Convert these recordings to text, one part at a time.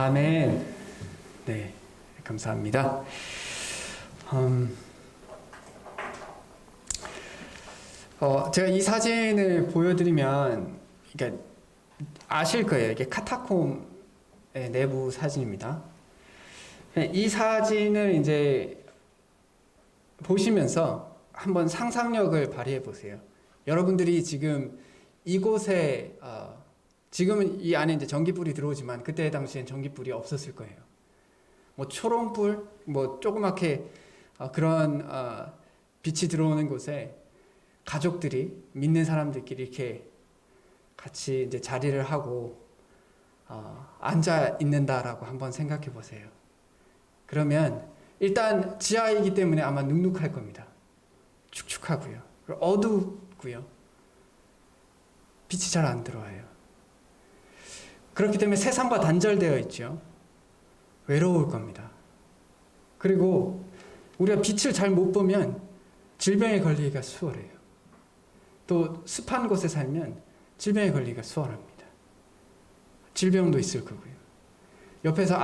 아멘. 네, 감사합니다. 제가 이 사진을 보여드리면, 그러니까 아실 거예요. 이게 카타콤의 내부 사진입니다. 이 사진을 이제 보시면서 한번 상상력을 발휘해 보세요. 여러분들이 지금 이곳에, 지금은 이 안에 이제 전기불이 들어오지만 그때 당시엔 전기불이 없었을 거예요. 뭐 초롱불, 뭐 조그맣게 그런 빛이 들어오는 곳에 가족들이, 믿는 사람들끼리 이렇게 같이 이제 자리를 하고 앉아 있는다라고 한번 생각해 보세요. 그러면 일단 지하이기 때문에 아마 눅눅할 겁니다. 축축하고요. 어둡고요. 빛이 잘 안 들어와요. 그렇기 때문에 세상과 단절되어 있죠. 외로울 겁니다. 그리고 우리가 빛을 잘 못 보면 질병에 걸리기가 수월해요. 또 습한 곳에 살면 질병에 걸리기가 수월합니다. 질병도 있을 거고요. 옆에서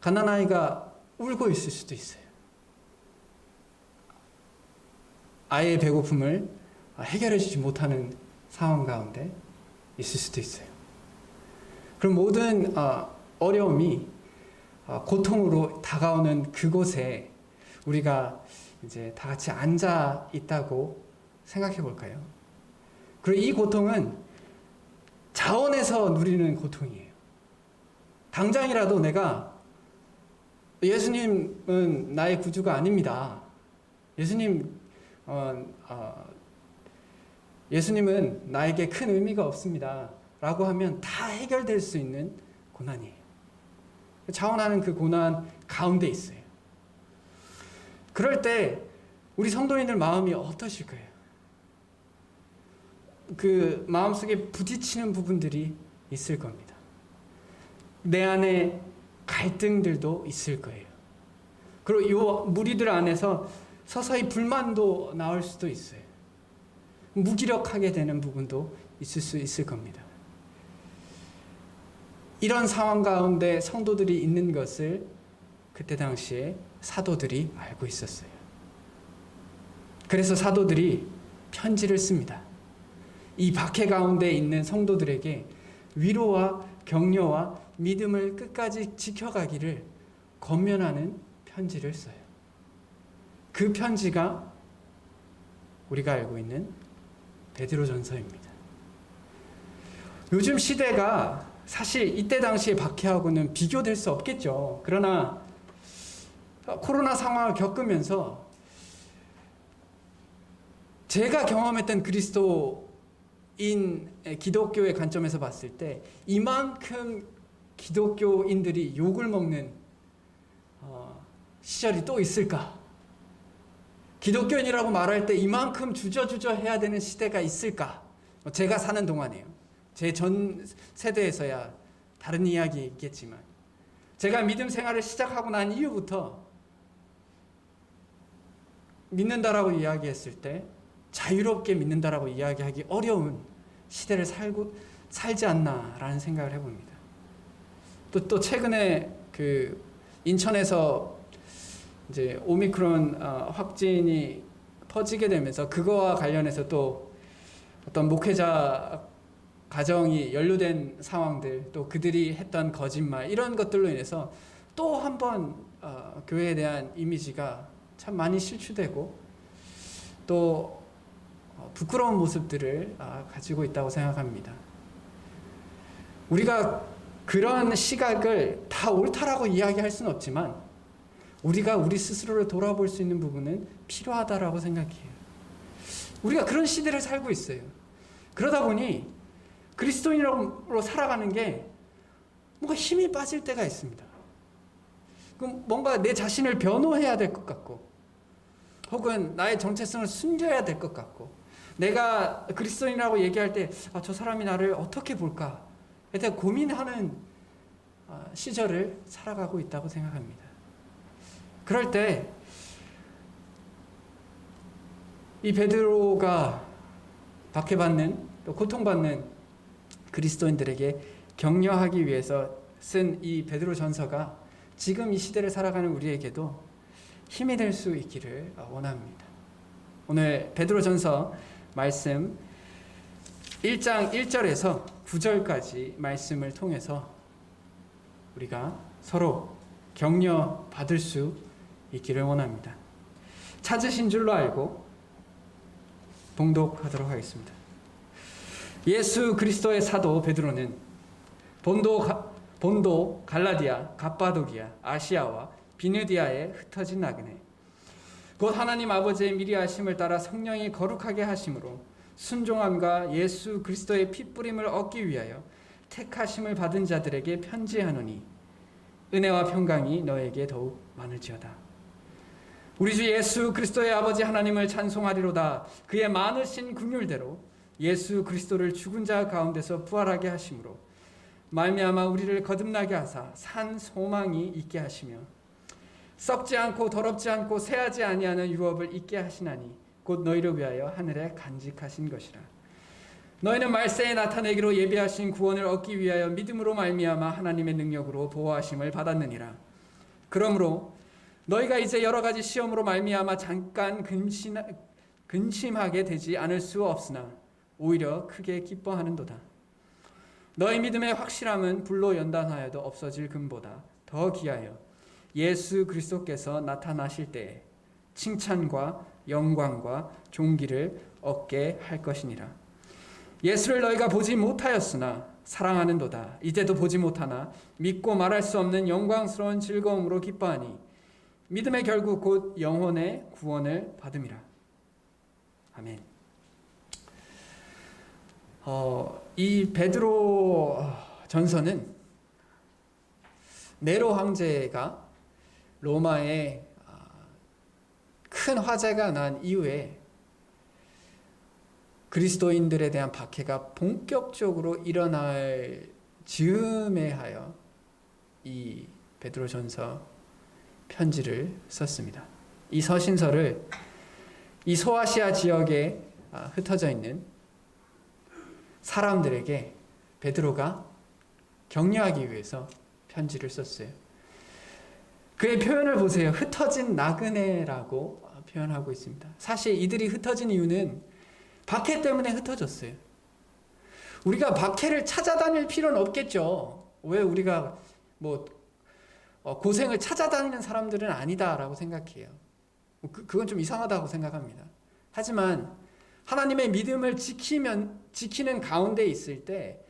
갓난아이가 울고 있을 수도 있어요. 아이의 배고픔을 해결해 주지 못하는 상황 가운데 있을 수도 있어요. 그럼 모든 어려움이 고통으로 다가오는 그곳에 우리가 이제 다 같이 앉아 있다고 생각해 볼까요? 그리고 이 고통은 자원에서 누리는 고통이에요. 당장이라도 내가 예수님은 나의 구주가 아닙니다. 예수님은 나에게 큰 의미가 없습니다. 라고 하면 다 해결될 수 있는 고난이에요. 자원하는 그 고난 가운데 있어요. 그럴 때 우리 성도인들 마음이 어떠실까요? 그 마음속에 부딪히는 부분들이 있을 겁니다. 내 안에 갈등들도 있을 거예요. 그리고 이 무리들 안에서 서서히 불만도 나올 수도 있어요. 무기력하게 되는 부분도 있을 수 있을 겁니다. 이런 상황 가운데 성도들이 있는 것을 그때 당시에 사도들이 알고 있었어요. 그래서 사도들이 편지를 씁니다. 이 박해 가운데 있는 성도들에게 위로와 격려와 믿음을 끝까지 지켜가기를 권면하는 편지를 써요. 그 편지가 우리가 알고 있는 베드로전서입니다. 요즘 시대가 사실 이때 당시의 박해하고는 비교될 수 없겠죠. 그러나 코로나 상황을 겪으면서 제가 경험했던 그리스도인 기독교의 관점에서 봤을 때 이만큼 기독교인들이 욕을 먹는 시절이 또 있을까? 기독교인이라고 말할 때 이만큼 주저주저 해야 되는 시대가 있을까? 제가 사는 동안에요. 제 전 세대에서야 다른 이야기 있겠지만 제가 믿음 생활을 시작하고 난 이후부터 믿는다라고 이야기했을 때 자유롭게 믿는다라고 이야기하기 어려운 시대를 살지 않나라는 생각을 해봅니다. 또 최근에 그 인천에서 이제 오미크론 확진이 퍼지게 되면서 그거와 관련해서 또 어떤 목회자 가정이 연루된 상황들, 또 그들이 했던 거짓말, 이런 것들로 인해서 또 한 번 교회에 대한 이미지가 참 많이 실추되고 또 부끄러운 모습들을 가지고 있다고 생각합니다. 우리가 그런 시각을 다 옳다라고 이야기할 수는 없지만 우리가 우리 스스로를 돌아볼 수 있는 부분은 필요하다라고 생각해요. 우리가 그런 시대를 살고 있어요. 그러다 보니 그리스도인으로 살아가는 게 뭔가 힘이 빠질 때가 있습니다. 그럼 뭔가 내 자신을 변호해야 될 것 같고 혹은 나의 정체성을 숨겨야 될 것 같고 내가 그리스도인이라고 얘기할 때 저 사람이 나를 어떻게 볼까에 대해 고민하는 시절을 살아가고 있다고 생각합니다. 그럴 때 이 베드로가 박해받는 또 고통받는 그리스도인들에게 격려하기 위해서 쓴 이 베드로 전서가 지금 이 시대를 살아가는 우리에게도 힘이 될 수 있기를 원합니다. 오늘 베드로 전서 말씀 1장 1절에서 9절까지 말씀을 통해서 우리가 서로 격려 받을 수 있기를 원합니다. 찾으신 줄로 알고 봉독하도록 하겠습니다. 예수 그리스도의 사도 베드로는 본도, 갈라디아, 갑바도기아, 아시아와 비느디아에 흩어진 나그네 곧 하나님 아버지의 미리 하심을 따라 성령이 거룩하게 하심으로 순종함과 예수 그리스도의 핏부림을 얻기 위하여 택하심을 받은 자들에게 편지하노니 은혜와 평강이 너에게 더욱 많을지어다. 우리 주 예수 그리스도의 아버지 하나님을 찬송하리로다. 그의 많으신 긍휼대로 예수 그리스도를 죽은 자 가운데서 부활하게 하심으로 말미암아 우리를 거듭나게 하사 산 소망이 있게 하시며 썩지 않고 더럽지 않고 새하지 아니하는 유업을 있게 하시나니 곧 너희를 위하여 하늘에 간직하신 것이라. 너희는 말세에 나타내기로 예비하신 구원을 얻기 위하여 믿음으로 말미암아 하나님의 능력으로 보호하심을 받았느니라. 그러므로 너희가 이제 여러 가지 시험으로 말미암아 잠깐 근심하게 되지 않을 수 없으나 오히려 크게 기뻐하는도다. 너희 믿음의 확실함은 불로 연단하여도 없어질 금보다 더 귀하여 예수 그리스도께서 나타나실 때에 칭찬과 영광과 존귀를 얻게 할 것이니라. 예수를 너희가 보지 못하였으나 사랑하는도다. 이제도 보지 못하나 믿고 말할 수 없는 영광스러운 즐거움으로 기뻐하니 믿음의 결국 곧 영혼의 구원을 받음이라. 아멘. 이 베드로 전서는 네로 황제가 로마에 큰 화재가 난 이후에 그리스도인들에 대한 박해가 본격적으로 일어날 즈음에 하여 이 베드로 전서 편지를 썼습니다. 이 서신서를 이 소아시아 지역에 흩어져 있는 사람들에게 베드로가 격려하기 위해서 편지를 썼어요. 그의 표현을 보세요. 흩어진 나그네라고 표현하고 있습니다. 사실 이들이 흩어진 이유는 박해 때문에 흩어졌어요. 우리가 박해를 찾아다닐 필요는 없겠죠. 왜 우리가 고생을 찾아다니는 사람들은 아니다라고 생각해요. 그건 좀 이상하다고 생각합니다. 하지만 하나님의 믿음을 지키는 가운데 있을 때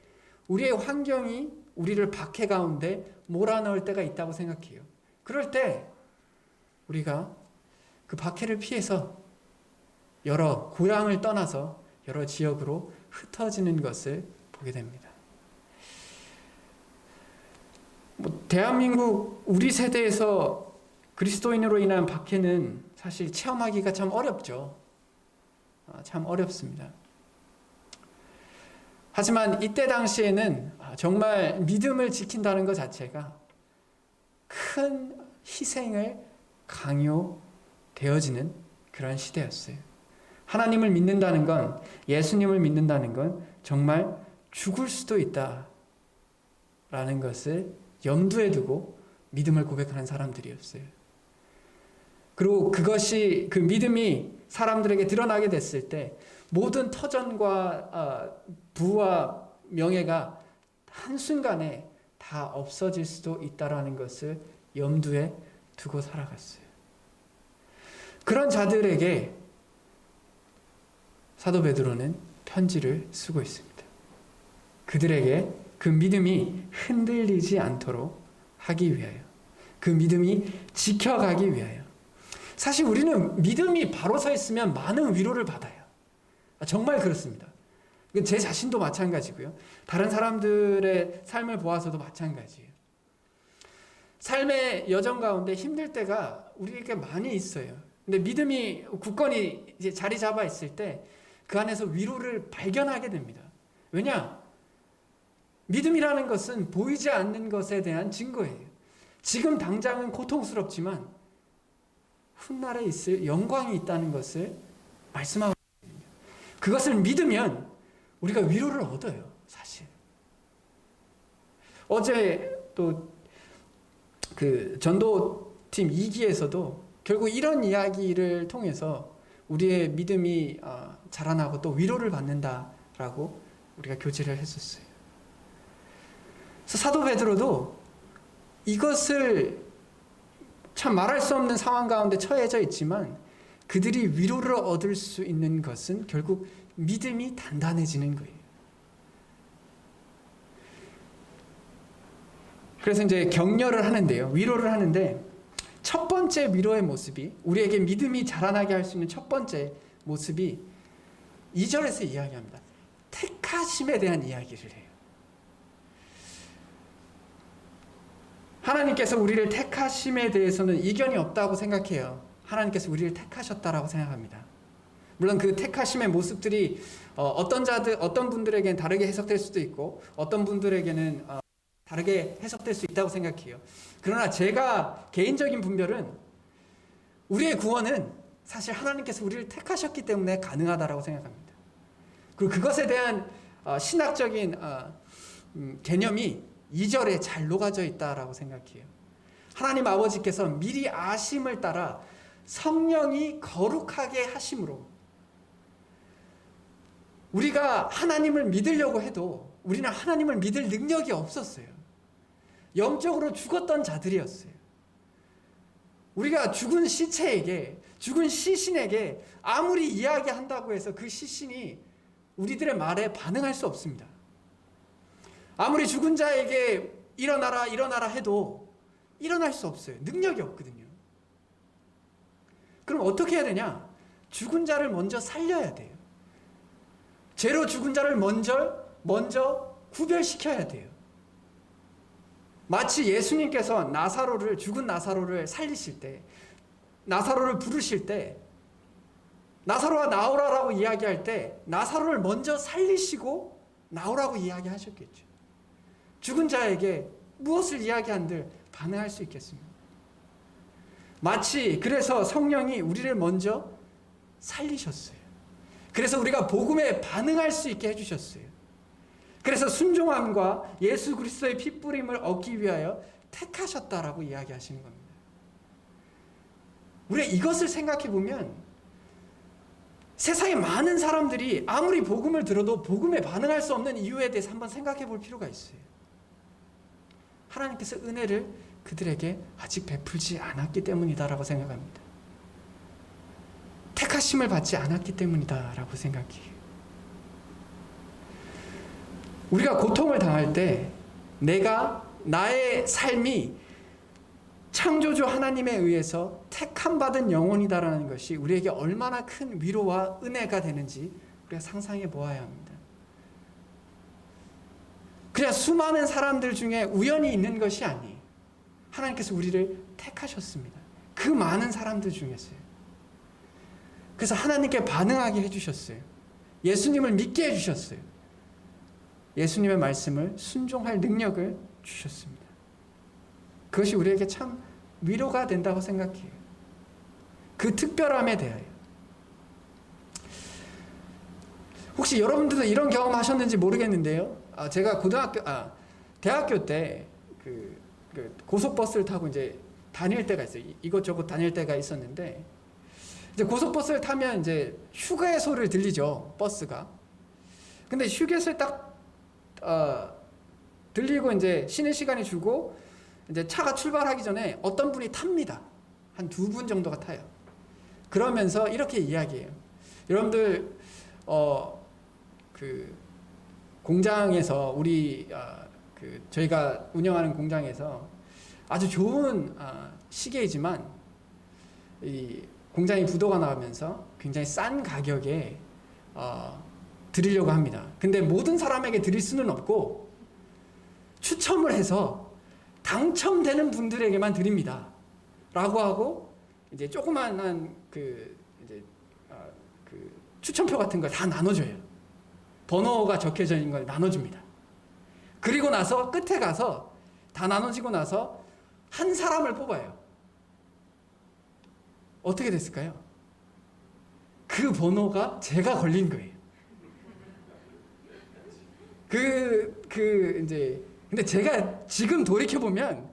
우리의 환경이 우리를 박해 가운데 몰아넣을 때가 있다고 생각해요. 그럴 때 우리가 그 박해를 피해서 여러 고향을 떠나서 여러 지역으로 흩어지는 것을 보게 됩니다. 대한민국 우리 세대에서 그리스도인으로 인한 박해는 사실 체험하기가 참 어렵죠. 참 어렵습니다. 하지만 이때 당시에는 정말 믿음을 지킨다는 것 자체가 큰 희생을 강요되어지는 그런 시대였어요. 하나님을 믿는다는 건, 예수님을 믿는다는 건 정말 죽을 수도 있다라는 것을 염두에 두고 믿음을 고백하는 사람들이었어요. 그리고 그 믿음이 사람들에게 드러나게 됐을 때 모든 터전과 부와 명예가 한순간에 다 없어질 수도 있다라는 것을 염두에 두고 살아갔어요. 그런 자들에게 사도 베드로는 편지를 쓰고 있습니다. 그들에게 그 믿음이 흔들리지 않도록 하기 위하여, 그 믿음이 지켜가기 위하여. 사실 우리는 믿음이 바로 서 있으면 많은 위로를 받아요. 정말 그렇습니다. 제 자신도 마찬가지고요. 다른 사람들의 삶을 보아서도 마찬가지예요. 삶의 여정 가운데 힘들 때가 우리에게 많이 있어요. 근데 믿음이 굳건히 이제 자리 잡아 있을 때 그 안에서 위로를 발견하게 됩니다. 왜냐? 믿음이라는 것은 보이지 않는 것에 대한 증거예요. 지금 당장은 고통스럽지만 훗날에 있을 영광이 있다는 것을 말씀하고 있거든요. 그것을 믿으면 우리가 위로를 얻어요. 사실. 어제 또 그 전도팀 2기에서도 결국 이런 이야기를 통해서 우리의 믿음이 자라나고 또 위로를 받는다라고 우리가 교제를 했었어요. 그래서 사도 베드로도 이것을 참 말할 수 없는 상황 가운데 처해져 있지만 그들이 위로를 얻을 수 있는 것은 결국 믿음이 단단해지는 거예요. 그래서 이제 격려를 하는데요. 위로를 하는데 첫 번째 위로의 모습이, 우리에게 믿음이 자라나게 할 수 있는 첫 번째 모습이 2절에서 이야기합니다. 택하심에 대한 이야기를 해요. 하나님께서 우리를 택하심에 대해서는 이견이 없다고 생각해요. 하나님께서 우리를 택하셨다라고 생각합니다. 물론 그 택하심의 모습들이 어떤 분들에게는 다르게 해석될 수도 있고 어떤 분들에게는 다르게 해석될 수 있다고 생각해요. 그러나 제가 개인적인 분별은 우리의 구원은 사실 하나님께서 우리를 택하셨기 때문에 가능하다라고 생각합니다. 그리고 그것에 대한 신학적인 개념이 2절에 잘 녹아져 있다라고 생각해요. 하나님 아버지께서 미리 아심을 따라 성령이 거룩하게 하심으로 우리가 하나님을 믿으려고 해도 우리는 하나님을 믿을 능력이 없었어요. 영적으로 죽었던 자들이었어요. 우리가 죽은 시체에게, 죽은 시신에게 아무리 이야기한다고 해서 그 시신이 우리들의 말에 반응할 수 없습니다. 아무리 죽은 자에게 일어나라 일어나라 해도 일어날 수 없어요. 능력이 없거든요. 그럼 어떻게 해야 되냐? 죽은 자를 먼저 살려야 돼요. 죄로 죽은 자를 먼저 구별시켜야 돼요. 마치 예수님께서 죽은 나사로를 살리실 때, 나사로를 부르실 때, 나사로와 나오라라고 이야기할 때 나사로를 먼저 살리시고 나오라고 이야기하셨겠죠. 죽은 자에게 무엇을 이야기한들 반응할 수 있겠습니까? 마치 그래서 성령이 우리를 먼저 살리셨어요. 그래서 우리가 복음에 반응할 수 있게 해주셨어요. 그래서 순종함과 예수 그리스도의 핏부림을 얻기 위하여 택하셨다라고 이야기하시는 겁니다. 우리가 이것을 생각해 보면 세상에 많은 사람들이 아무리 복음을 들어도 복음에 반응할 수 없는 이유에 대해서 한번 생각해 볼 필요가 있어요. 하나님께서 은혜를 그들에게 아직 베풀지 않았기 때문이다라고 생각합니다. 택하심을 받지 않았기 때문이다라고 생각해요. 우리가 고통을 당할 때 나의 삶이 창조주 하나님에 의해서 택함받은 영혼이다라는 것이 우리에게 얼마나 큰 위로와 은혜가 되는지 우리가 상상해 보아야 합니다. 그냥 수많은 사람들 중에 우연히 있는 것이 아니에요. 하나님께서 우리를 택하셨습니다. 그 많은 사람들 중에서요. 그래서 하나님께 반응하게 해주셨어요. 예수님을 믿게 해주셨어요. 예수님의 말씀을 순종할 능력을 주셨습니다. 그것이 우리에게 참 위로가 된다고 생각해요. 그 특별함에 대하여. 혹시 여러분들도 이런 경험 하셨는지 모르겠는데요. 제가 대학교 때 그 고속버스를 타고 이제 다닐 때가 있어요. 이것저것 다닐 때가 있었는데, 이제 고속버스를 타면 이제 휴게소를 들리죠, 버스가. 근데 휴게소에 딱 들리고 이제 쉬는 시간이 주고 이제 차가 출발하기 전에 어떤 분이 탑니다. 한 2분 정도가 타요. 그러면서 이렇게 이야기해요. 여러분들 그 공장에서 저희가 운영하는 공장에서 아주 좋은 시계이지만 이 공장이 부도가 나면서 굉장히 싼 가격에 드리려고 합니다. 근데 모든 사람에게 드릴 수는 없고 추첨을 해서 당첨되는 분들에게만 드립니다. 라고 하고 이제 조그만한 그 추첨표 같은 걸 다 나눠줘요. 번호가 적혀져 있는 걸 나눠줍니다. 그리고 나서 끝에 가서 다 나눠지고 나서 한 사람을 뽑아요. 어떻게 됐을까요? 그 번호가 제가 걸린 거예요. 근데 제가 지금 돌이켜보면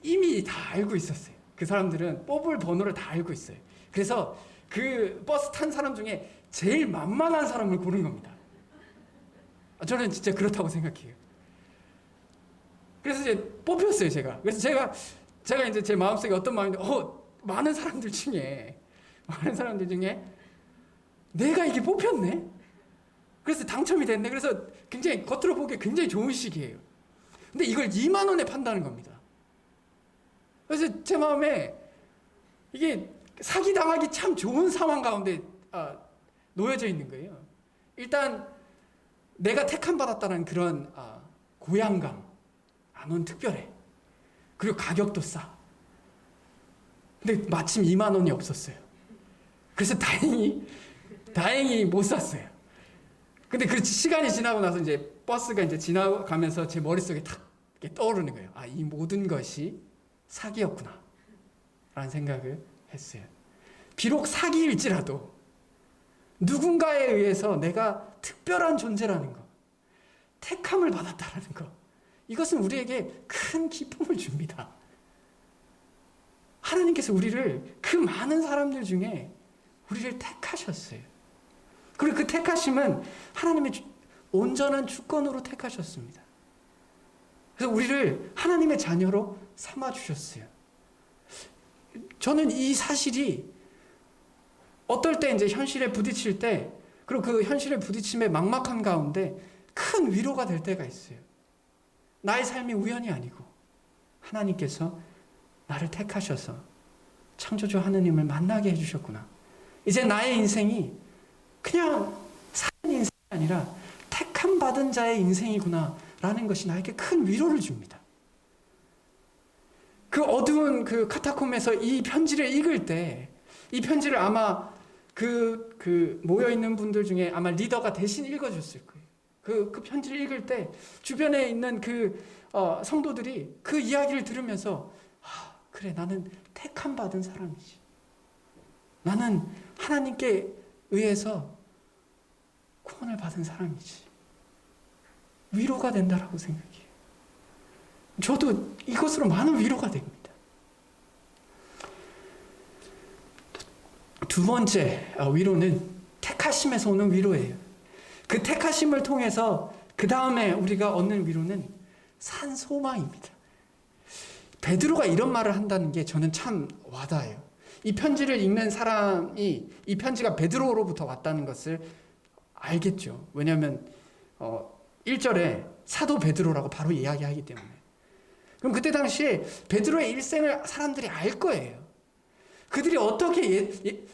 이미 다 알고 있었어요. 그 사람들은 뽑을 번호를 다 알고 있어요. 그래서 그 버스 탄 사람 중에 제일 만만한 사람을 고른 겁니다. 저는 진짜 그렇다고 생각해요. 그래서 이제 뽑혔어요, 제가. 그래서 제가 이제 제 마음속에 어떤 마음인데, 많은 사람들 중에 내가 이게 뽑혔네? 그래서 당첨이 됐네. 그래서 굉장히 겉으로 보기에 굉장히 좋은 시기예요. 근데 이걸 2만 원에 판다는 겁니다. 그래서 제 마음에 이게 사기당하기 참 좋은 상황 가운데 놓여져 있는 거예요. 일단 내가 택함 받았다는 그런 고향감, 넌 특별해. 그리고 가격도 싸. 근데 마침 2만 원이 없었어요. 그래서 다행히 못 샀어요. 근데 그 시간이 지나고 나서 이제 버스가 이제 지나가면서 제 머릿속에 탁 떠오르는 거예요. 이 모든 것이 사기였구나. 라는 생각을 했어요. 비록 사기일지라도 누군가에 의해서 내가 특별한 존재라는 거, 택함을 받았다라는 거, 이것은 우리에게 큰 기쁨을 줍니다. 하나님께서 우리를 그 많은 사람들 중에 우리를 택하셨어요. 그리고 그 택하심은 하나님의 온전한 주권으로 택하셨습니다. 그래서 우리를 하나님의 자녀로 삼아주셨어요. 저는 이 사실이 어떨 때 이제 현실에 부딪힐 때, 그리고 그 현실에 부딪힘의 막막한 가운데 큰 위로가 될 때가 있어요. 나의 삶이 우연이 아니고 하나님께서 나를 택하셔서 창조주 하느님을 만나게 해주셨구나. 이제 나의 인생이 그냥 사는 인생이 아니라 택함 받은 자의 인생이구나 라는 것이 나에게 큰 위로를 줍니다. 그 어두운 그 카타콤에서 이 편지를 읽을 때, 이 편지를 아마 그 모여있는 분들 중에 아마 리더가 대신 읽어줬을 거예요. 그 편지를 읽을 때 주변에 있는 그 성도들이 그 이야기를 들으면서 그래, 나는 택함 받은 사람이지. 나는 하나님께 의해서 구원을 받은 사람이지. 위로가 된다라고 생각해요. 저도 이것으로 많은 위로가 됩니다. 두 번째 위로는 택하심에서 오는 위로예요. 그 택하심을 통해서 그 다음에 우리가 얻는 위로는 산 소망입니다. 베드로가 이런 말을 한다는 게 저는 참 와닿아요. 이 편지를 읽는 사람이 이 편지가 베드로로부터 왔다는 것을 알겠죠. 왜냐하면 1절에 사도 베드로라고 바로 이야기하기 때문에. 그럼 그때 당시에 베드로의 일생을 사람들이 알 거예요. 그들이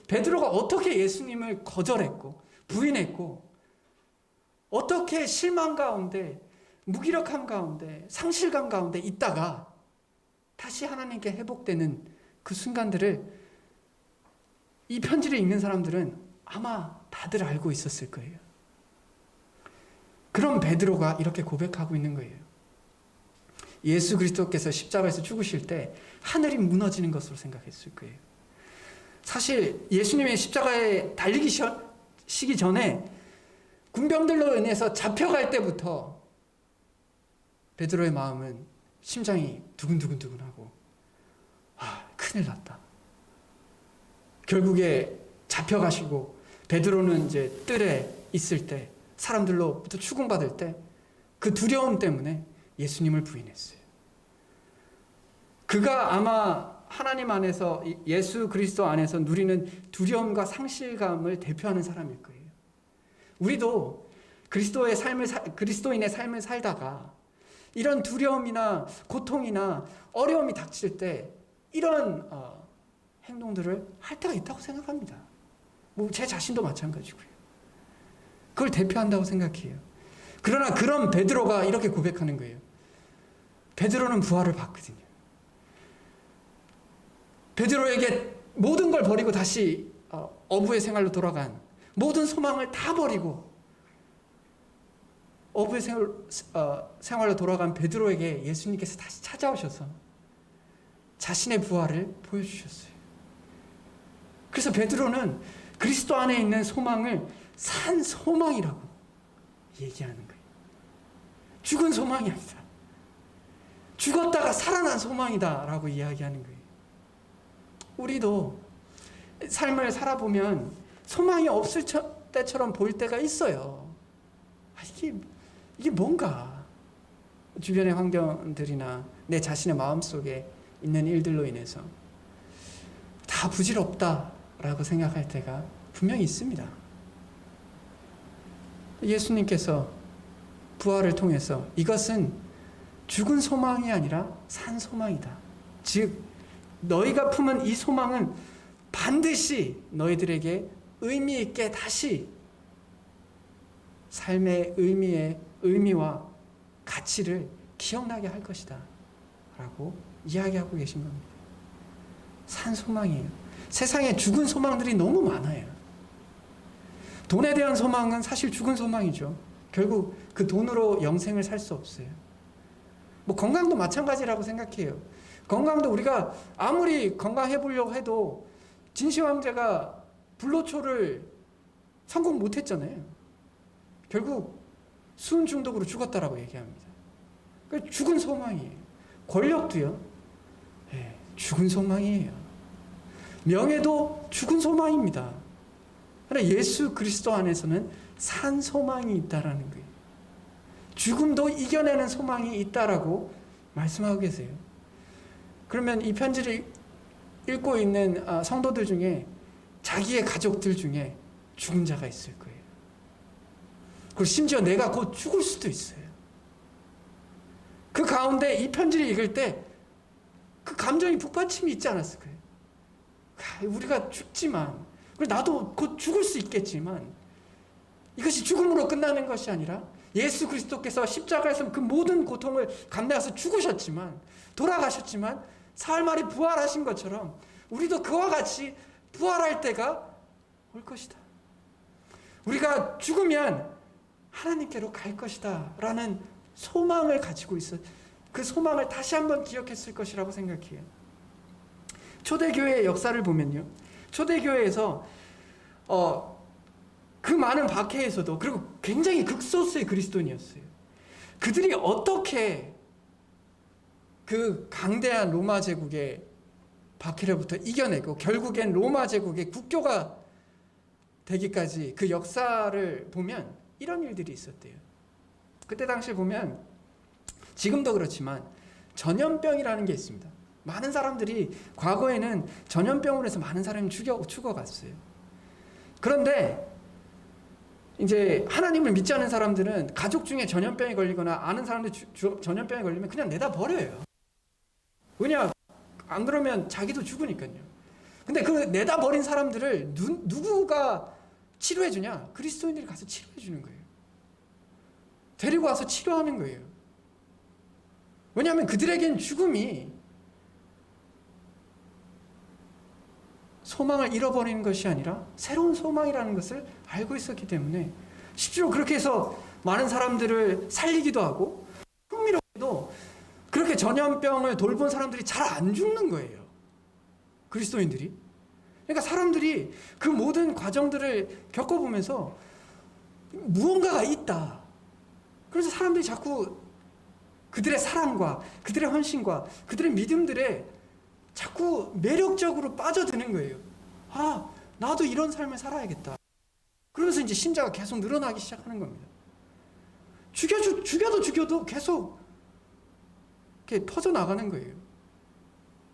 베드로가 어떻게 예수님을 거절했고 부인했고, 어떻게 실망 가운데, 무기력함 가운데, 상실감 가운데 있다가 다시 하나님께 회복되는 그 순간들을 이 편지를 읽는 사람들은 아마 다들 알고 있었을 거예요. 그럼 베드로가 이렇게 고백하고 있는 거예요. 예수 그리스도께서 십자가에서 죽으실 때 하늘이 무너지는 것으로 생각했을 거예요. 사실 예수님의 십자가에 달리시기 전에 군병들로 인해서 잡혀갈 때부터 베드로의 마음은 심장이 두근두근두근하고 큰일 났다. 결국에 잡혀가시고 베드로는 이제 뜰에 있을 때, 사람들로부터 추궁받을 때 그 두려움 때문에 예수님을 부인했어요. 그가 아마 하나님 안에서, 예수 그리스도 안에서 누리는 두려움과 상실감을 대표하는 사람일 거예요. 우리도 그리스도인의 삶을 살다가 이런 두려움이나 고통이나 어려움이 닥칠 때 이런 행동들을 할 때가 있다고 생각합니다. 제 자신도 마찬가지고요. 그걸 대표한다고 생각해요. 그러나 그런 베드로가 이렇게 고백하는 거예요. 베드로는 부활을 봤거든요. 베드로에게 모든 걸 버리고 다시 어부의 생활로 돌아간, 모든 소망을 다 버리고 어부의 생활로 돌아간 베드로에게 예수님께서 다시 찾아오셔서 자신의 부활을 보여주셨어요. 그래서 베드로는 그리스도 안에 있는 소망을 산 소망이라고 얘기하는 거예요. 죽은 소망이 아니다. 죽었다가 살아난 소망이다라고 이야기하는 거예요. 우리도 삶을 살아보면 소망이 없을 때처럼 보일 때가 있어요. 이게 뭔가 주변의 환경들이나 내 자신의 마음속에 있는 일들로 인해서 다 부질없다라고 생각할 때가 분명히 있습니다. 예수님께서 부활을 통해서 이것은 죽은 소망이 아니라 산 소망이다. 즉 너희가 품은 이 소망은 반드시 너희들에게 의미 있게 다시 삶의 의미와 가치를 기억나게 할 것이다 라고 이야기하고 계신 겁니다. 산 소망이에요. 세상에 죽은 소망들이 너무 많아요. 돈에 대한 소망은 사실 죽은 소망이죠. 결국 그 돈으로 영생을 살 수 없어요. 건강도 마찬가지라고 생각해요. 건강도 우리가 아무리 건강해 보려고 해도 진시 황제가 불로초를 성공 못했잖아요. 결국 수은 중독으로 죽었다라고 얘기합니다. 그러니까 죽은 소망이에요. 권력도요. 죽은 소망이에요. 명예도 죽은 소망입니다. 그러나 예수 그리스도 안에서는 산 소망이 있다라는 거예요. 죽음도 이겨내는 소망이 있다라고 말씀하고 계세요. 그러면 이 편지를 읽고 있는 성도들 중에 자기의 가족들 중에 죽은 자가 있을 거예요. 그리고 심지어 내가 곧 죽을 수도 있어요. 그 가운데 이 편지를 읽을 때 그 감정이 북받침이 있지 않았을까요? 우리가 죽지만, 그리고 나도 곧 죽을 수 있겠지만 이것이 죽음으로 끝나는 것이 아니라 예수 그리스도께서 십자가에서 그 모든 고통을 감내하셔서 죽으셨지만, 돌아가셨지만 사흘 만에 부활하신 것처럼 우리도 그와 같이 부활할 때가 올 것이다. 우리가 죽으면 하나님께로 갈 것이다 라는 소망을 가지고 있어. 그 소망을 다시 한번 기억했을 것이라고 생각해요. 초대교회의 역사를 보면요, 초대교회에서 그 많은 박해에서도, 그리고 굉장히 극소수의 그리스도인이었어요. 그들이 어떻게 그 강대한 로마 제국의 박해로부터 이겨내고 결국엔 로마 제국의 국교가 되기까지 그 역사를 보면 이런 일들이 있었대요. 그때 당시에 보면 지금도 그렇지만 전염병이라는 게 있습니다. 많은 사람들이 과거에는 전염병으로 해서 많은 사람이 죽어갔어요. 그런데 이제 하나님을 믿지 않은 사람들은 가족 중에 전염병에 걸리거나 아는 사람들 전염병에 걸리면 그냥 내다 버려요. 왜냐? 안 그러면 자기도 죽으니까요. 근데 그 내다 버린 사람들을 누구가 치료해 주냐? 그리스도인들이 가서 치료해 주는 거예요. 데리고 와서 치료하는 거예요. 왜냐하면 그들에겐 죽음이 소망을 잃어버리는 것이 아니라 새로운 소망이라는 것을 알고 있었기 때문에 실제로 그렇게 해서 많은 사람들을 살리기도 하고, 흥미롭게도 그렇게 전염병을 돌본 사람들이 잘 안 죽는 거예요. 그리스도인들이. 그러니까 사람들이 그 모든 과정들을 겪어보면서 무언가가 있다. 그래서 사람들이 자꾸 그들의 사랑과 그들의 헌신과 그들의 믿음들에 자꾸 매력적으로 빠져드는 거예요. 나도 이런 삶을 살아야겠다. 그러면서 이제 신자가 계속 늘어나기 시작하는 겁니다. 죽여도 계속 이렇게 퍼져나가는 거예요.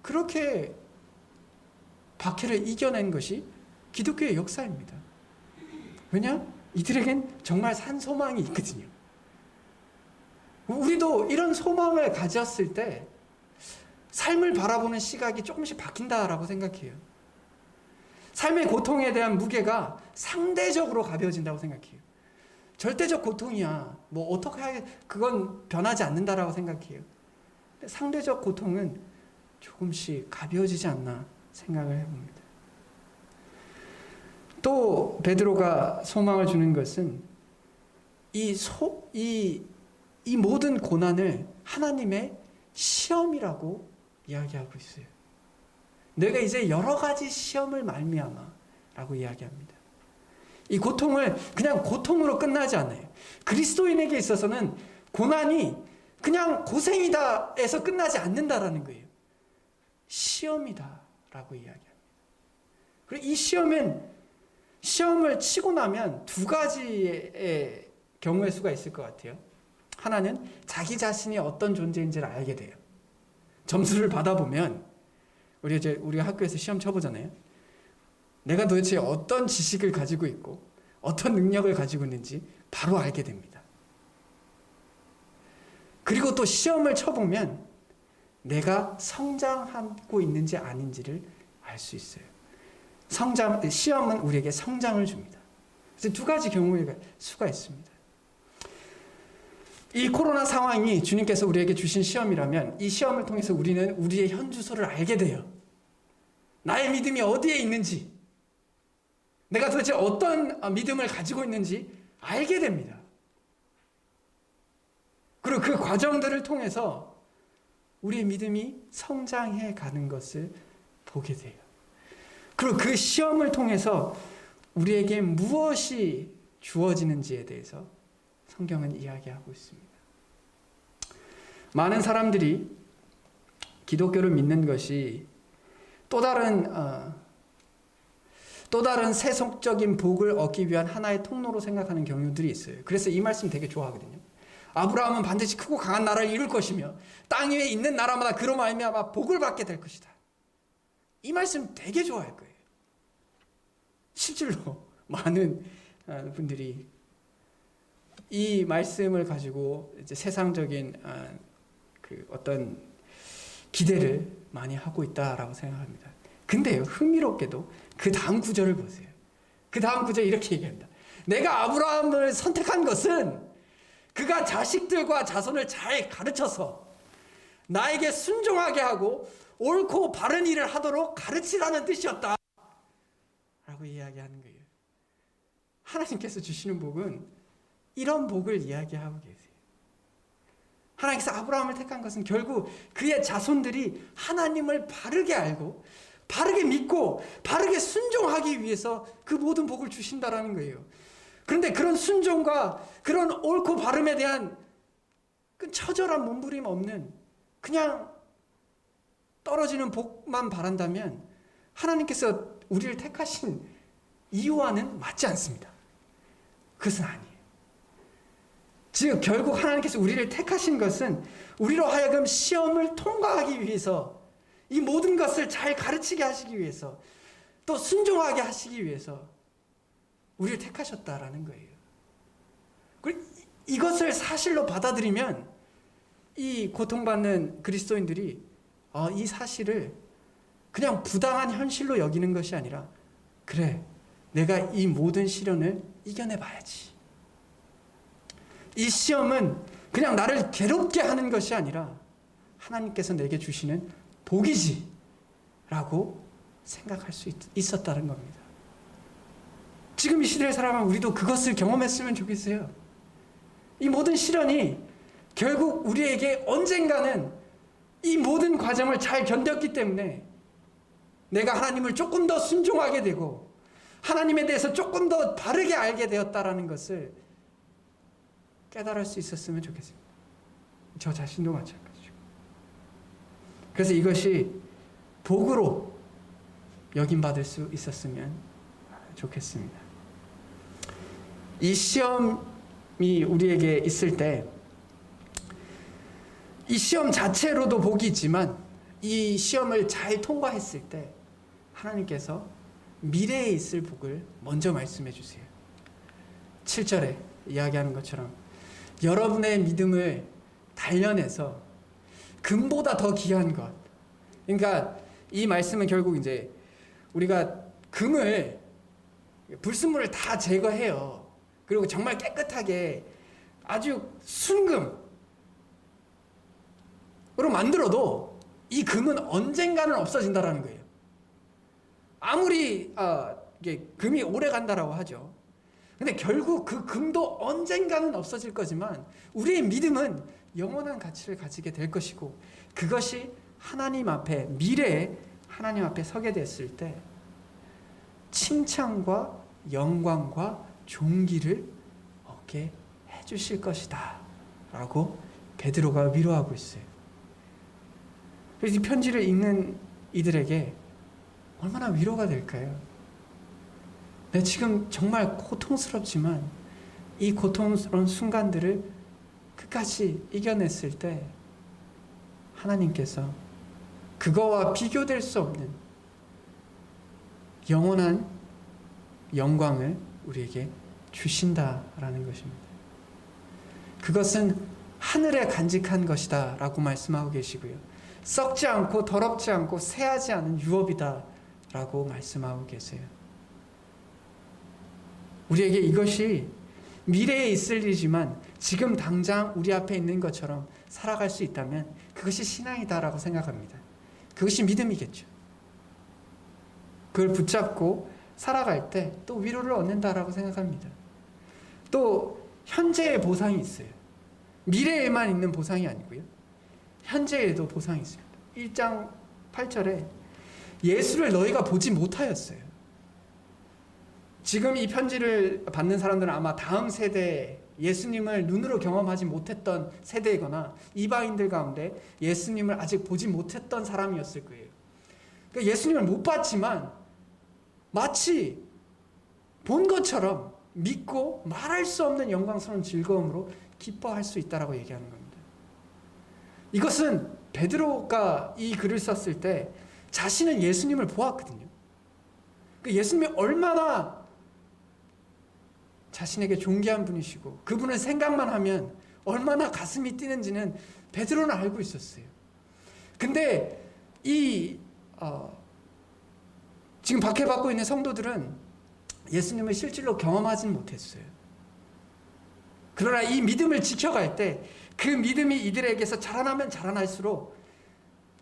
그렇게 박해를 이겨낸 것이 기독교의 역사입니다. 왜냐? 이들에겐 정말 산 소망이 있거든요. 우리도 이런 소망을 가졌을 때 삶을 바라보는 시각이 조금씩 바뀐다라고 생각해요. 삶의 고통에 대한 무게가 상대적으로 가벼워진다고 생각해요. 절대적 고통이야, 어떻게 하게, 그건 변하지 않는다라고 생각해요. 근데 상대적 고통은 조금씩 가벼워지지 않나 생각을 해봅니다. 또 베드로가 소망을 주는 것은 이 모든 고난을 하나님의 시험이라고 이야기하고 있어요. 내가 이제 여러 가지 시험을 말미암아라고 이야기합니다. 이 고통을 그냥 고통으로 끝나지 않아요. 그리스도인에게 있어서는 고난이 그냥 고생이다 해서 끝나지 않는다라는 거예요. 시험이다라고 이야기합니다. 그리고 이 시험을 치고 나면 두 가지의 경우의 수가 있을 것 같아요. 하나는 자기 자신이 어떤 존재인지를 알게 돼요. 점수를 받아보면 우리가 학교에서 시험 쳐보잖아요. 내가 도대체 어떤 지식을 가지고 있고 어떤 능력을 가지고 있는지 바로 알게 됩니다. 그리고 또 시험을 쳐보면 내가 성장하고 있는지 아닌지를 알 수 있어요. 시험은 우리에게 성장을 줍니다. 그래서 두 가지 경우의 수가 있습니다. 이 코로나 상황이 주님께서 우리에게 주신 시험이라면 이 시험을 통해서 우리는 우리의 현 주소를 알게 돼요. 나의 믿음이 어디에 있는지, 내가 도대체 어떤 믿음을 가지고 있는지 알게 됩니다. 그리고 그 과정들을 통해서 우리의 믿음이 성장해 가는 것을 보게 돼요. 그리고 그 시험을 통해서 우리에게 무엇이 주어지는지에 대해서 성경은 이야기하고 있습니다. 많은 사람들이 기독교를 믿는 것이 또 다른 세속적인 복을 얻기 위한 하나의 통로로 생각하는 경우들이 있어요. 그래서 이 말씀 되게 좋아하거든요. 아브라함은 반드시 크고 강한 나라를 이룰 것이며 땅 위에 있는 나라마다 그로 말미암아 복을 받게 될 것이다. 이 말씀 되게 좋아할 거예요. 실제로 많은 분들이 이 말씀을 가지고 이제 세상적인 어떤 기대를 많이 하고 있다라고 생각합니다. 근데요, 흥미롭게도 그 다음 구절을 보세요. 그 다음 구절에 이렇게 얘기합니다. 내가 아브라함을 선택한 것은 그가 자식들과 자손을 잘 가르쳐서 나에게 순종하게 하고 옳고 바른 일을 하도록 가르치라는 뜻이었다 라고 이야기하는 거예요. 하나님께서 주시는 복은 이런 복을 이야기하고 계세요. 하나님께서 아브라함을 택한 것은 결국 그의 자손들이 하나님을 바르게 알고 바르게 믿고 바르게 순종하기 위해서 그 모든 복을 주신다라는 거예요. 그런데 그런 순종과 그런 옳고 바름에 대한 그 처절한 몸부림 없는 그냥 떨어지는 복만 바란다면 하나님께서 우리를 택하신 이유와는 맞지 않습니다. 그것은 아니에요. 즉 결국 하나님께서 우리를 택하신 것은 우리로 하여금 시험을 통과하기 위해서, 이 모든 것을 잘 가르치게 하시기 위해서, 또 순종하게 하시기 위해서 우리를 택하셨다라는 거예요. 그리고 이것을 사실로 받아들이면 이 고통받는 그리스도인들이 이 사실을 그냥 부당한 현실로 여기는 것이 아니라, 그래, 내가 이 모든 시련을 이겨내봐야지. 이 시험은 그냥 나를 괴롭게 하는 것이 아니라 하나님께서 내게 주시는 복이지 라고 생각할 수 있었다는 겁니다. 지금 이 시대에 살아가면 우리도 그것을 경험했으면 좋겠어요. 이 모든 시련이 결국 우리에게 언젠가는 이 모든 과정을 잘 견뎠기 때문에 내가 하나님을 조금 더 순종하게 되고 하나님에 대해서 조금 더 바르게 알게 되었다라는 것을 깨달을 수 있었으면 좋겠습니다. 저 자신도 마찬가지죠. 그래서 이것이 복으로 여김받을 수 있었으면 좋겠습니다. 이 시험이 우리에게 있을 때, 이 시험 자체로도 복이 있지만 이 시험을 잘 통과했을 때 하나님께서 미래에 있을 복을 먼저 말씀해 주세요. 7절에 이야기하는 것처럼 여러분의 믿음을 단련해서 금보다 더 귀한 것. 그러니까 이 말씀은 결국 이제 우리가 금을, 불순물을 다 제거해요. 그리고 정말 깨끗하게 아주 순금으로 만들어도 이 금은 언젠가는 없어진다라는 거예요. 아무리 이게 금이 오래 간다라고 하죠. 근데 결국 그 금도 언젠가는 없어질 거지만 우리의 믿음은 영원한 가치를 가지게 될 것이고, 그것이 하나님 앞에, 미래에 하나님 앞에 서게 됐을 때 칭찬과 영광과 존귀를 얻게 해주실 것이다 라고 베드로가 위로하고 있어요. 그래서 이 편지를 읽는 이들에게 얼마나 위로가 될까요? 네, 지금 정말 고통스럽지만 이 고통스러운 순간들을 끝까지 이겨냈을 때 하나님께서 그거와 비교될 수 없는 영원한 영광을 우리에게 주신다라는 것입니다. 그것은 하늘에 간직한 것이다 라고 말씀하고 계시고요. 썩지 않고 더럽지 않고 새하지 않은 유업이다 라고 말씀하고 계세요. 우리에게 이것이 미래에 있을 일이지만 지금 당장 우리 앞에 있는 것처럼 살아갈 수 있다면 그것이 신앙이다라고 생각합니다. 그것이 믿음이겠죠. 그걸 붙잡고 살아갈 때 또 위로를 얻는다라고 생각합니다. 또 현재의 보상이 있어요. 미래에만 있는 보상이 아니고요. 현재에도 보상이 있습니다. 1장 8절에 예수를 너희가 보지 못하였어요. 지금 이 편지를 받는 사람들은 아마 다음 세대 예수님을 눈으로 경험하지 못했던 세대이거나 이방인들 가운데 예수님을 아직 보지 못했던 사람이었을 거예요. 그러니까 예수님을 못 봤지만 마치 본 것처럼 믿고 말할 수 없는 영광스러운 즐거움으로 기뻐할 수 있다라고 얘기하는 겁니다. 이것은 베드로가 이 글을 썼을 때 자신은 예수님을 보았거든요. 예수님이 얼마나 자신에게 존귀한 분이시고 그분을 생각만 하면 얼마나 가슴이 뛰는지는 베드로는 알고 있었어요. 근데 지금 박해받고 있는 성도들은 예수님을 실질로 경험하지는 못했어요. 그러나 이 믿음을 지켜갈 때 그 믿음이 이들에게서 자라나면 자라날수록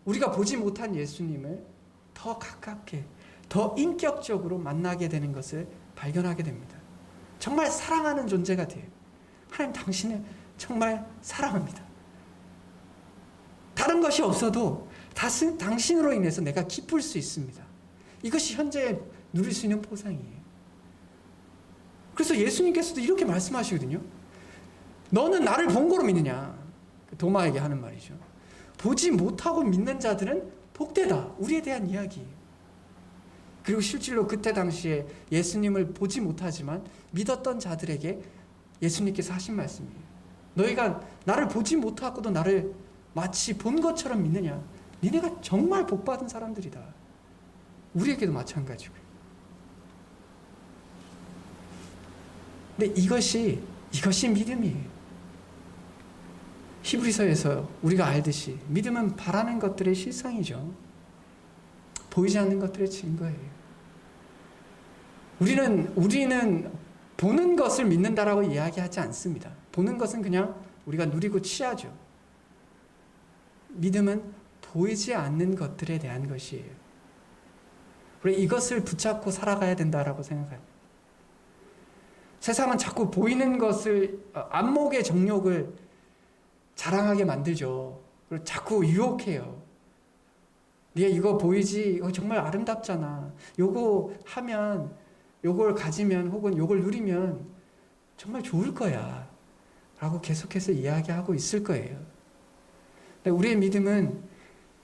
우리가 보지 못한 예수님을 더 가깝게, 더 인격적으로 만나게 되는 것을 발견하게 됩니다. 정말 사랑하는 존재가 돼요. 하나님 당신을 정말 사랑합니다. 다른 것이 없어도 당신으로 인해서 내가 기쁠 수 있습니다. 이것이 현재 누릴 수 있는 보상이에요. 그래서 예수님께서도 이렇게 말씀하시거든요. 너는 나를 본 거로 믿느냐? 도마에게 하는 말이죠. 보지 못하고 믿는 자들은 복되다. 우리에 대한 이야기예요. 그리고 실질로 그때 당시에 예수님을 보지 못하지만 믿었던 자들에게 예수님께서 하신 말씀이에요. 너희가 나를 보지 못하고도 나를 마치 본 것처럼 믿느냐? 니네가 정말 복받은 사람들이다. 우리에게도 마찬가지고요. 근데 이것이 믿음이에요. 히브리서에서 우리가 알듯이 믿음은 바라는 것들의 실상이죠. 보이지 않는 것들의 증거예요. 우리는 보는 것을 믿는다라고 이야기하지 않습니다. 보는 것은 그냥 우리가 누리고 취하죠. 믿음은 보이지 않는 것들에 대한 것이에요. 우리 이것을 붙잡고 살아가야 된다라고 생각해요. 세상은 자꾸 보이는 것을, 안목의 정욕을 자랑하게 만들죠. 그리고 자꾸 유혹해요. 네가 이거 보이지? 이거 정말 아름답잖아. 요거 하면, 요걸 가지면 혹은 요걸 누리면 정말 좋을 거야. 라고 계속해서 이야기하고 있을 거예요. 근데 우리의 믿음은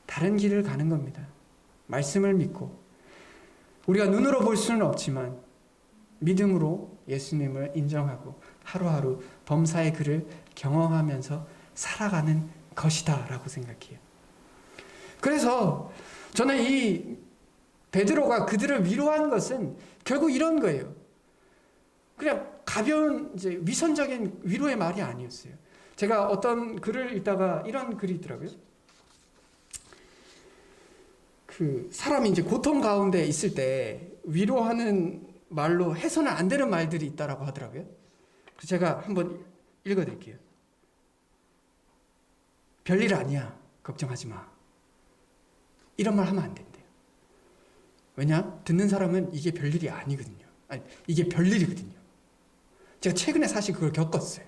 다른 길을 가는 겁니다. 말씀을 믿고 우리가 눈으로 볼 수는 없지만 믿음으로 예수님을 인정하고 하루하루 범사의 그를 경험하면서 살아가는 것이다 라고 생각해요. 그래서 저는 이 베드로가 그들을 위로한 것은 결국 이런 거예요. 그냥 가벼운 이제 위선적인 위로의 말이 아니었어요. 제가 어떤 글을 읽다가 이런 글이 있더라고요. 그 사람이 이제 고통 가운데 있을 때 위로하는 말로 해서는 안 되는 말들이 있다라고 하더라고요. 그래서 제가 한번 읽어드릴게요. 별일 아니야. 걱정하지 마. 이런 말 하면 안 된대요. 왜냐? 듣는 사람은 이게 별일이 아니거든요. 아니, 이게 별일이거든요. 제가 최근에 사실 그걸 겪었어요.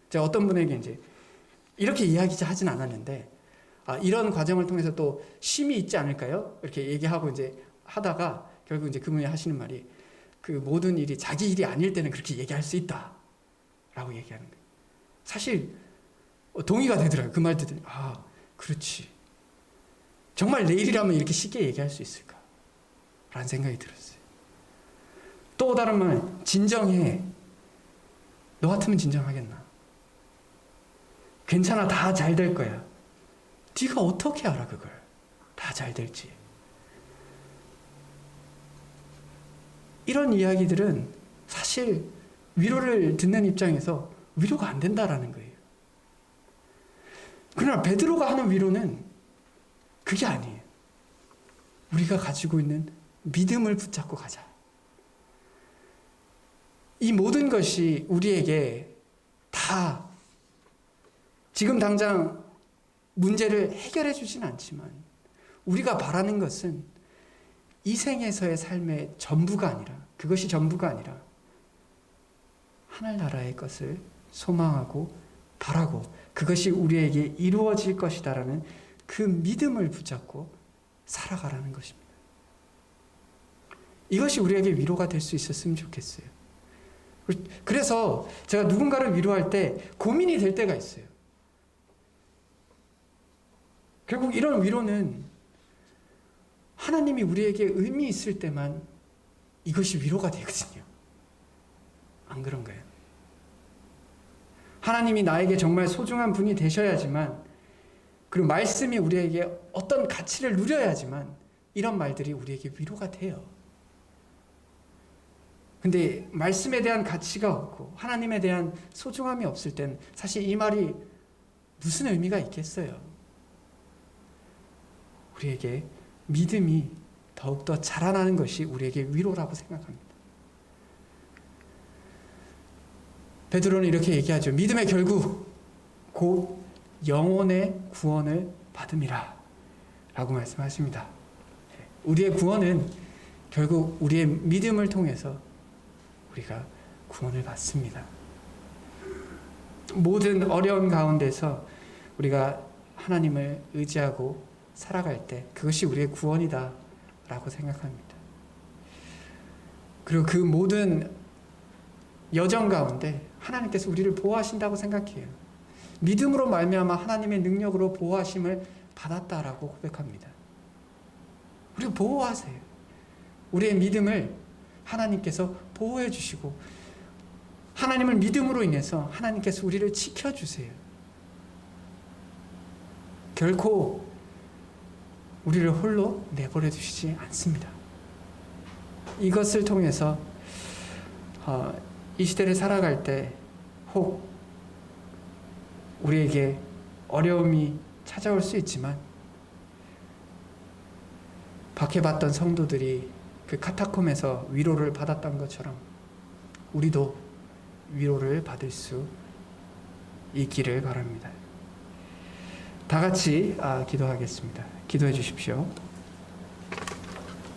제가 어떤 분에게 이제 이렇게 이야기하진 않았는데, 이런 과정을 통해서 또 쉼이 있지 않을까요? 이렇게 얘기하고 이제 하다가 결국 이제 그분이 하시는 말이 그 모든 일이 자기 일이 아닐 때는 그렇게 얘기할 수 있다. 라고 얘기하는 거예요. 사실 동의가 되더라고요. 그 말 듣더니 그렇지. 정말 내일이라면 이렇게 쉽게 얘기할 수 있을까? 라는 생각이 들었어요. 또 다른 말, 진정해. 너 같으면 진정하겠나? 괜찮아, 다 잘 될 거야. 네가 어떻게 알아 그걸? 다 잘 될지. 이런 이야기들은 사실 위로를 듣는 입장에서 위로가 안 된다라는 거예요. 그러나 베드로가 하는 위로는 그게 아니에요. 우리가 가지고 있는 믿음을 붙잡고 가자. 이 모든 것이 우리에게 다 지금 당장 문제를 해결해 주진 않지만 우리가 바라는 것은 이 생에서의 삶의 전부가 아니라, 그것이 전부가 아니라 하늘나라의 것을 소망하고 바라고 그것이 우리에게 이루어질 것이다라는 그 믿음을 붙잡고 살아가라는 것입니다. 이것이 우리에게 위로가 될 수 있었으면 좋겠어요. 그래서 제가 누군가를 위로할 때 고민이 될 때가 있어요. 결국 이런 위로는 하나님이 우리에게 의미 있을 때만 이것이 위로가 되거든요. 안 그런가요? 하나님이 나에게 정말 소중한 분이 되셔야지만, 그리고 말씀이 우리에게 어떤 가치를 누려야지만 이런 말들이 우리에게 위로가 돼요. 근데 말씀에 대한 가치가 없고 하나님에 대한 소중함이 없을 땐 사실 이 말이 무슨 의미가 있겠어요? 우리에게 믿음이 더욱더 자라나는 것이 우리에게 위로라고 생각합니다. 베드로는 이렇게 얘기하죠. 믿음의 결국 곧 영혼의 구원을 받음이라 라고 말씀하십니다. 우리의 구원은 결국 우리의 믿음을 통해서 우리가 구원을 받습니다. 모든 어려운 가운데서 우리가 하나님을 의지하고 살아갈 때 그것이 우리의 구원이다 라고 생각합니다. 그리고 그 모든 여정 가운데 하나님께서 우리를 보호하신다고 생각해요. 믿음으로 말미암아 하나님의 능력으로 보호하심을 받았다라고 고백합니다. 우리를 보호하세요. 우리의 믿음을 하나님께서 보호해 주시고 하나님을 믿음으로 인해서 하나님께서 우리를 지켜주세요. 결코 우리를 홀로 내버려 두시지 않습니다. 이것을 통해서 이 시대를 살아갈 때 혹 우리에게 어려움이 찾아올 수 있지만 박해받던 성도들이 그 카타콤에서 위로를 받았던 것처럼 우리도 위로를 받을 수 있기를 바랍니다. 다 같이 기도하겠습니다. 기도해 주십시오.